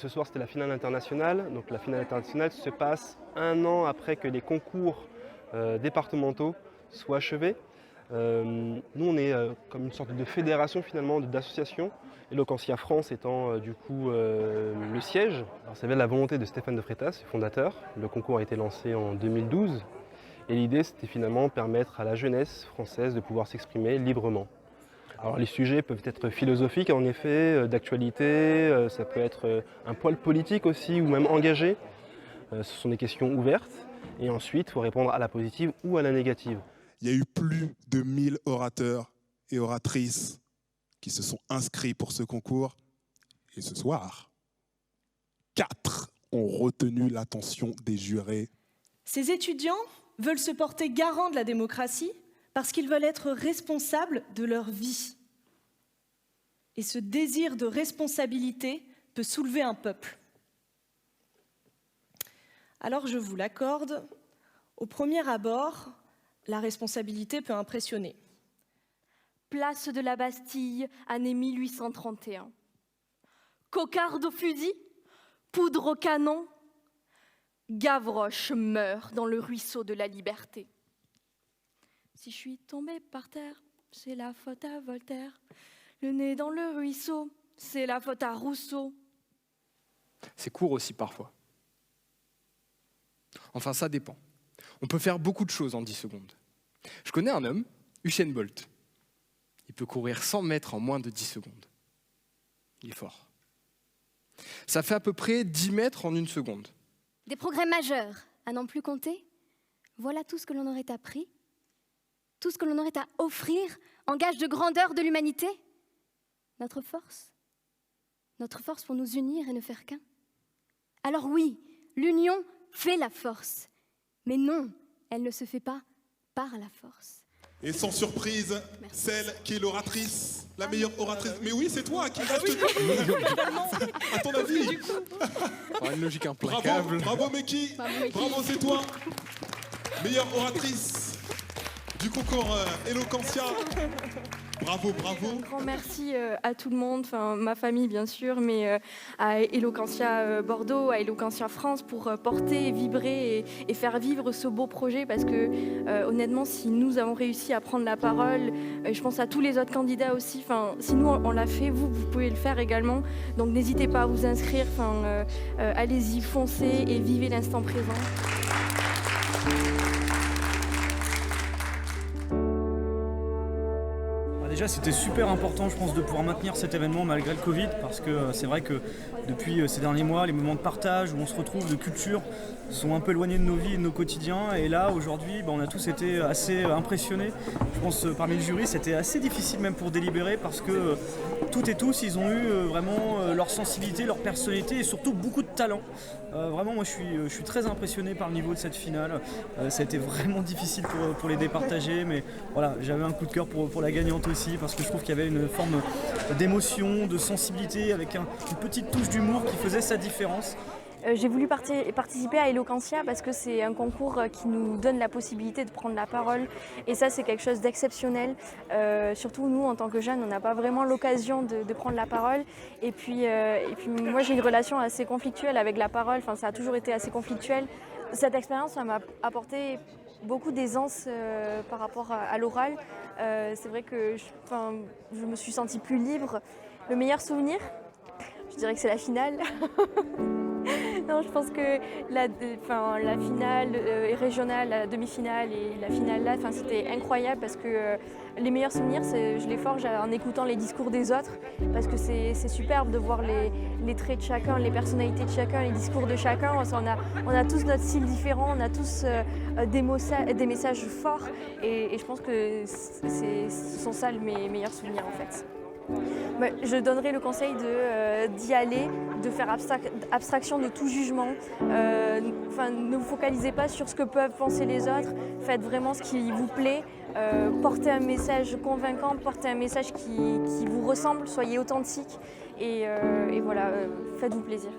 ce soir, c'était la finale internationale. Donc la finale internationale se passe 1 an après que les concours départementaux soient achevés. Nous, on est comme une sorte de fédération finalement, d'associations. Eloquentia France étant du coup le siège. Alors, ça vient de la volonté de Stéphane de Freitas, le fondateur. Le concours a été lancé en 2012. Et l'idée, c'était finalement permettre à la jeunesse française de pouvoir s'exprimer librement. Alors les sujets peuvent être philosophiques en effet, d'actualité, ça peut être un poil politique aussi ou même engagé. Ce sont des questions ouvertes et ensuite il faut répondre à la positive ou à la négative. Il y a eu plus de 1000 orateurs et oratrices qui se sont inscrits pour ce concours. Et ce soir, 4 ont retenu l'attention des jurés. Ces étudiants veulent se porter garants de la démocratie parce qu'ils veulent être responsables de leur vie. Et ce désir de responsabilité peut soulever un peuple. Alors je vous l'accorde, au premier abord, la responsabilité peut impressionner. Place de la Bastille, année 1831. Cocarde au fusil, poudre au canon, Gavroche meurt dans le ruisseau de la liberté. Si je suis tombée par terre, c'est la faute à Voltaire. Le nez dans le ruisseau, c'est la faute à Rousseau. C'est court aussi parfois. Enfin, ça dépend. On peut faire beaucoup de choses en 10 secondes. Je connais un homme, Usain Bolt. Il peut courir 100 mètres en moins de 10 secondes. Il est fort. Ça fait à peu près 10 mètres en 1 seconde. Des progrès majeurs, à n'en plus compter. Voilà tout ce que l'on aurait appris, tout ce que l'on aurait à offrir en gage de grandeur de l'humanité. Notre force pour nous unir et ne faire qu'un. Alors oui, l'union fait la force, mais non, elle ne se fait pas par la force. Et sans surprise, merci. Celle qui est l'oratrice, la meilleure oratrice. Mais oui, c'est toi qui reste à ton avis. Une logique implacable. Bravo Meki, bravo c'est toi. Meilleure oratrice du concours Eloquentia. Bravo. Un grand merci à tout le monde, enfin ma famille bien sûr, mais à Eloquentia Bordeaux, à Eloquentia France pour porter, vibrer et faire vivre ce beau projet parce que honnêtement, si nous avons réussi à prendre la parole, je pense à tous les autres candidats aussi, enfin si nous on l'a fait, vous pouvez le faire également. Donc n'hésitez pas à vous inscrire, enfin allez-y, foncez et vivez l'instant présent. Déjà, c'était super important, je pense, de pouvoir maintenir cet événement malgré le Covid, parce que c'est vrai que depuis ces derniers mois, les moments de partage où on se retrouve, de culture, sont un peu éloignés de nos vies et de nos quotidiens. Et là, aujourd'hui, on a tous été assez impressionnés. Je pense parmi le jury, c'était assez difficile même pour délibérer, parce que toutes et tous, ils ont eu vraiment leur sensibilité, leur personnalité et surtout beaucoup de talent. Vraiment, moi, je suis très impressionné par le niveau de cette finale. Ça a été vraiment difficile pour les départager, mais voilà, j'avais un coup de cœur pour la gagnante aussi, parce que je trouve qu'il y avait une forme d'émotion, de sensibilité, avec une petite touche d'humour qui faisait sa différence. J'ai voulu participer à Eloquentia parce que c'est un concours qui nous donne la possibilité de prendre la parole et ça c'est quelque chose d'exceptionnel. Surtout nous en tant que jeunes on n'a pas vraiment l'occasion de prendre la parole et puis moi j'ai une relation assez conflictuelle avec la parole, enfin ça a toujours été assez conflictuel. Cette expérience ça m'a apporté beaucoup d'aisance par rapport à l'oral. C'est vrai que je me suis sentie plus libre. Le meilleur souvenir, je dirais que c'est la finale. Non, je pense que la finale régionale, la demi-finale et la finale là, c'était incroyable parce que les meilleurs souvenirs, je les forge en écoutant les discours des autres parce que c'est superbe de voir les traits de chacun, les personnalités de chacun, les discours de chacun. On a tous notre style différent, on a tous des messages forts et je pense que ce sont ça mes meilleurs souvenirs en fait. Je donnerais le conseil d'y aller, de faire abstraction de tout jugement. Ne vous focalisez pas sur ce que peuvent penser les autres, faites vraiment ce qui vous plaît, portez un message convaincant, portez un message qui vous ressemble, soyez authentique et voilà, faites-vous plaisir.